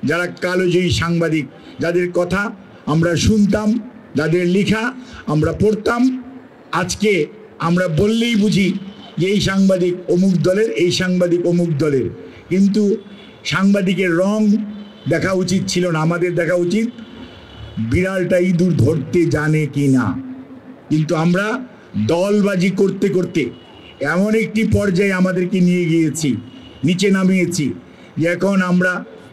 যারা কালোজয়ী সাংবাদিক, যাদের কথা আমরা শুনতাম, যাদের লেখা আমরা পড়তাম, আজকে আমরা বললেই বুঝি যে এই সাংবাদিক অমুক দলের, এই সাংবাদিক অমুক দলের। কিন্তু সাংবাদিকের রং দেখা উচিত ছিল না, আমাদের দেখা উচিত বিড়ালটা ইঁদুর ধরতে জানে কি না। কিন্তু আমরা দলবাজি করতে করতে এমন একটি পর্যায়ে আমাদেরকে নিয়ে গিয়েছি, নিচে নামিয়েছি যে এখন আমরা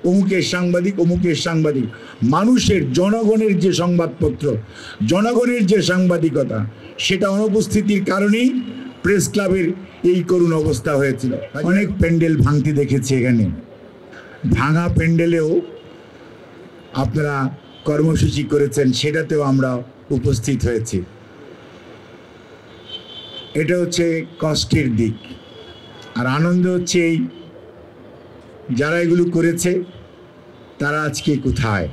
অমুকের সাংবাদিক, অমুকের সাংবাদিক। মানুষের, জনগণের যে সংবাদপত্র, জনগণের যে সাংবাদিকতা, সেটা অনুপস্থিতির কারণেই প্রেস ক্লাবের এই করুণ অবস্থা হয়েছিল। অনেক প্যান্ডেল ভাঙতে দেখেছি এখানে, ভাঙা প্যান্ডেলেও আপনারা কর্মসূচি করেছেন, সেটাতেও আমরা উপস্থিত হয়েছি। এটা হচ্ছে কষ্টের দিক। আর আনন্দ হচ্ছে এই, যারা এগুলো করেছে তারা আজকে কোথায়,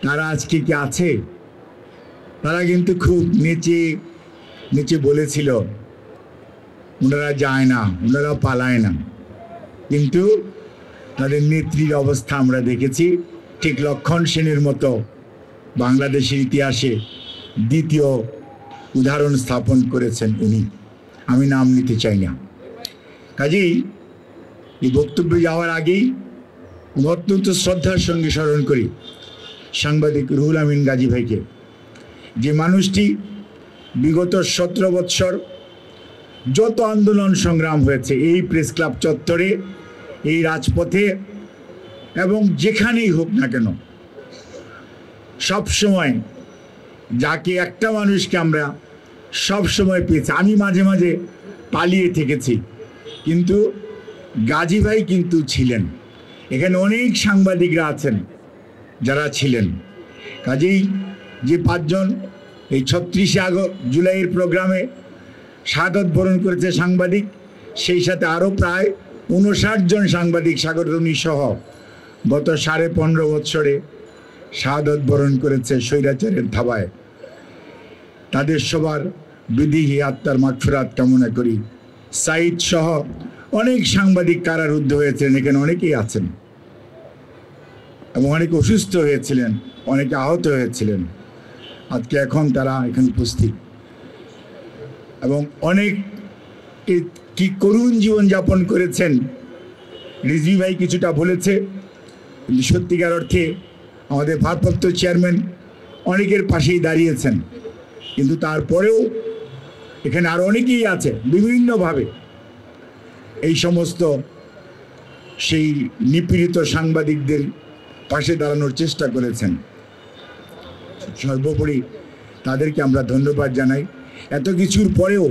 তারা আজকে কি আছে? তারা কিন্তু খুব নিচে নিচে বলেছিল ওনারা যায় না, ওনারা পালায় না, কিন্তু তাদের নেত্রীর অবস্থা আমরা দেখেছি। ঠিক লক্ষণ সেনের মতো বাংলাদেশের ইতিহাসে দ্বিতীয় উদাহরণ স্থাপন করেছেন উনি। আমি নাম নিতে চাই না। কাজেই এই বক্তব্যে যাওয়ার আগেই অত্যন্ত শ্রদ্ধার সঙ্গে স্মরণ করি সাংবাদিক রুহুল আমিন গাজী ভাইকে, যে মানুষটি বিগত 17 বৎসর যত আন্দোলন সংগ্রাম হয়েছে এই প্রেস ক্লাব চত্বরে, এই রাজপথে এবং যেখানেই হোক না কেন, সব সময় যাকে একটা মানুষকে আমরা সব সময় পেয়েছি। আমি মাঝে মাঝে পালিয়ে থেকেছি, কিন্তু গাজী ভাই কিন্তু ছিলেন। এখানে অনেক সাংবাদিকরা আছেন যারা ছিলেন। কাজেই যে 5 জন এই 36 জুলাইয়ের প্রোগ্রামে শাহাদত বরণ করেছে সাংবাদিক, সেই সাথে আরও প্রায় 59 জন সাংবাদিক সাগররনী সহ গত 15.5 বৎসরে শাহাদত বরণ করেছে স্বৈরাচারের থাবায়। তাদের সবার বিধিহি আত্মার মাগফিরাত কামনা করি। সাইদ সহ অনেক সাংবাদিক কারারুদ্ধ হয়েছেন, এখানে অনেকেই আছেন, এবং অনেকে অসুস্থ হয়েছিলেন, অনেকে আহত হয়েছিলেন। আজকে এখন তারা এখানে উপস্থিত, এবং অনেক কি করুণ জীবনযাপন করেছেন। রিজভী ভাই কিছুটা বলেছে, কিন্তু সত্যিকার অর্থে আমাদের ভারপ্রাপ্ত চেয়ারম্যান অনেকের পাশেই দাঁড়িয়েছেন, কিন্তু তারপরেও এখানে আরও অনেকেই আছে বিভিন্নভাবে এই সমস্ত সেই নিপীড়িত সাংবাদিকদের পাশে দাঁড়ানোর চেষ্টা করেছেন। সর্বোপরি তাদেরকে আমরা ধন্যবাদ জানাই। এত কিছুর পরেও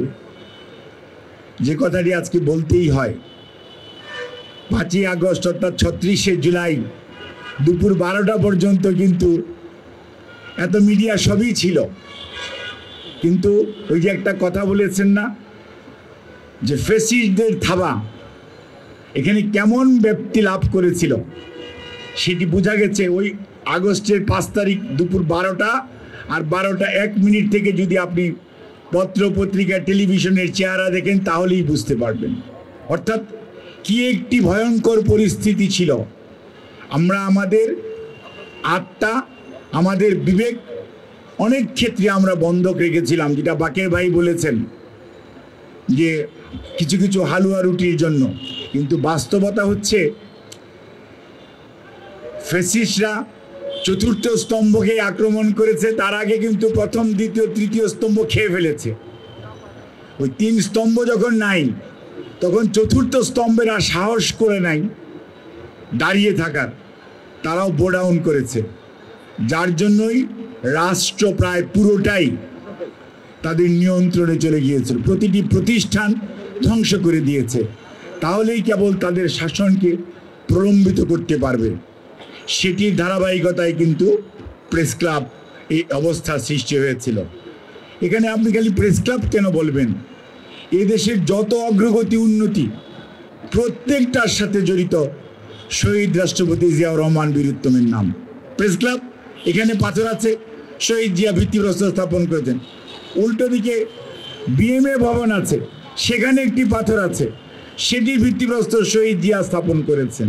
যে কথাটি আজকে বলতেই হয়, 5ই আগস্ট অর্থাৎ 36শে জুলাই দুপুর 12টা পর্যন্ত কিন্তু এত মিডিয়া সবই ছিল, কিন্তু ওই যে একটা কথা বলেছেন না, যে ফ্যাসিস্টদের থাবা এখানে কেমন ব্যাপ্তি লাভ করেছিল, সেটি বোঝা গেছে ওই আগস্টের 5 তারিখ দুপুর 12টা আর 12টা 1 মিনিট থেকে যদি আপনি পত্র পত্রিকা টেলিভিশনের চেহারা দেখেন তাহলেই বুঝতে পারবেন। অর্থাৎ কি একটি ভয়ঙ্কর পরিস্থিতি ছিল। আমরা আমাদের আত্মা, আমাদের বিবেক অনেক ক্ষেত্রে আমরা বন্ধক রেখেছিলাম, যেটা বাকের ভাই বলেছেন যে কিছু কিছু হালুয়া রুটির জন্য। কিন্তু বাস্তবতা হচ্ছে ফ্যাসিস্টরা 4র্থ স্তম্ভকে আক্রমণ করেছে, তার আগে কিন্তু 1ম, 2য়, 3য় স্তম্ভ খেয়ে ফেলেছে। ওই 3 স্তম্ভ যখন নাই, তখন 4র্থ স্তম্ভের আর সাহস করে নাই দাঁড়িয়ে থাকার, তারাও বো ডাউন করেছে, যার জন্যই রাষ্ট্র প্রায় পুরোটাই তাদের নিয়ন্ত্রণে চলে গিয়েছিল, প্রতিটি প্রতিষ্ঠান ধ্বংস করে দিয়েছে। তাহলেই কেবল তাদের শাসনকে প্রলম্বিত করতে পারবে। সেটির ধারাবাহিকতায় কিন্তু প্রেস ক্লাব এই অবস্থা সৃষ্টি হয়েছিল। এখানে আপনি খালি প্রেস ক্লাব কেন বলবেন, এদেশের যত অগ্রগতি উন্নতি প্রত্যেকটার সাথে জড়িত শহীদ রাষ্ট্রপতি জিয়াউর রহমান বীরুত্তমের নাম। প্রেস ক্লাব, এখানে পাথর আছে, শহীদ জিয়া ভিত্তিপ্রস্তর স্থাপন করেছেন। উল্টো দিকে বিএমএ ভবন আছে, সেখানে একটি পাথর আছে, সেটির ভিত্তিপ্রস্তর শহীদ জিয়া স্থাপন করেছেন।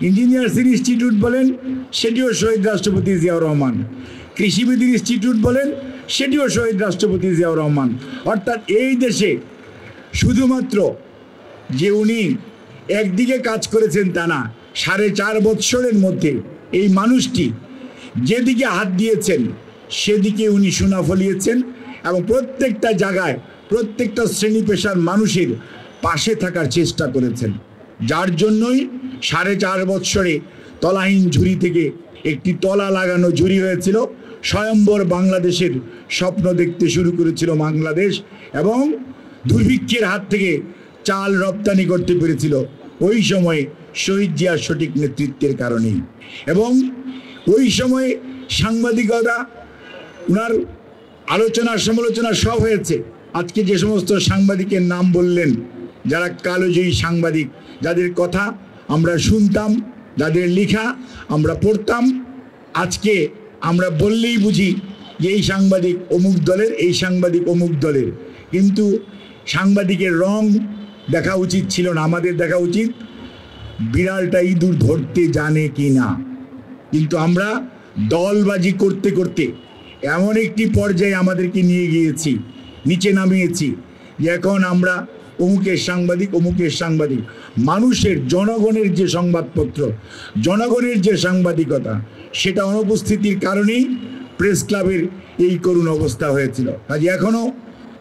ইঞ্জিনিয়ার্স ইনস্টিটিউট বলেন, সেটিও শহীদ রাষ্ট্রপতি জিয়াউর রহমান। কৃষিবিদ ইনস্টিটিউট বলেন, সেটিও শহীদ রাষ্ট্রপতি জিয়াউর রহমান। অর্থাৎ এই দেশে শুধুমাত্র যে উনি একদিকে কাজ করেছেন তা না, 4.5 বৎসরের মধ্যে এই মানুষটি যেদিকে হাত দিয়েছেন সেদিকে উনি সোনা ফলিয়েছেন এবং প্রত্যেকটা জায়গায় প্রত্যেকটা শ্রেণী পেশার মানুষের পাশে থাকার চেষ্টা করেছেন, যার জন্যই 4.5 বৎসরে তলাহীন ঝুড়ি থেকে একটি তলা লাগানো ঝুড়ি হয়েছিল। স্বয়ম্বর বাংলাদেশের স্বপ্ন দেখতে শুরু করেছিল বাংলাদেশ এবং দুর্ভিক্ষের হাত থেকে চাল রপ্তানি করতে পেরেছিল ওই সময়ে শহীদ জিয়ার সঠিক নেতৃত্বের কারণেই। এবং ওই সময়ে সাংবাদিকতা, ওনার আলোচনা সমালোচনা সব হয়েছে। আজকে যে সমস্ত সাংবাদিকের নাম বললেন, যারা কালোজয়ী সাংবাদিক, যাদের কথা আমরা শুনতাম, যাদের লেখা আমরা পড়তাম, আজকে আমরা বললেই বুঝি যে এই সাংবাদিক অমুক দলের, এই সাংবাদিক অমুক দলের। কিন্তু সাংবাদিকের রং দেখা উচিত ছিল না, আমাদের দেখা উচিত বিড়ালটা ইঁদুর ধরতে জানে কি না। কিন্তু আমরা দলবাজি করতে করতে এমন একটি পর্যায়ে আমাদেরকে নিয়ে গিয়েছি, নিচে নামিয়েছি যে এখন আমরা অমুকের সাংবাদিক, অমুকের সাংবাদিক। মানুষের, জনগণের যে সংবাদপত্র, জনগণের যে সাংবাদিকতা, সেটা অনুপস্থিতির কারণেই প্রেস ক্লাবের এই করুণ অবস্থা হয়েছিল। কাজে এখনও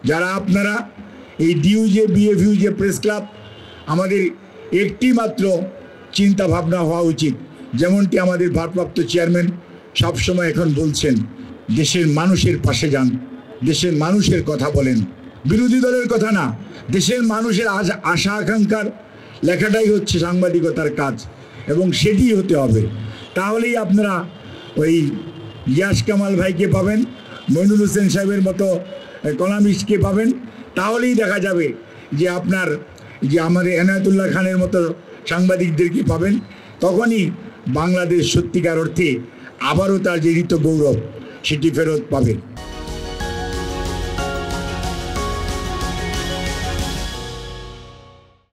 যারা আপনারা এই ডিউজে বিএফইউজে প্রেস ক্লাব, আমাদের একটি মাত্র চিন্তা ভাবনা হওয়া উচিত, যেমনটি আমাদের ভারপ্রাপ্ত চেয়ারম্যান সবসময় এখন বলছেন, দেশের মানুষের পাশে যান, দেশের মানুষের কথা বলেন, বিরোধী দলের কথা না, দেশের মানুষের আশা আকাঙ্ক্ষার লেখাটাই হচ্ছে সাংবাদিকতার কাজ এবং সেটি হতে হবে। তাহলেই আপনারা ওই ইয়াস কামাল ভাইকে পাবেন, মইনুল হোসেন সাহেবের মতো কলামিস্টকে পাবেন। তাহলেই দেখা যাবে যে আপনার যে আমাদের এনায়েতুল্লাহ খানের মতো সাংবাদিকদেরকে পাবেন। তখনই বাংলাদেশ সত্যিকার অর্থে আবারও তার যে ঋত গৌরব সেটি ফেরত পাবে।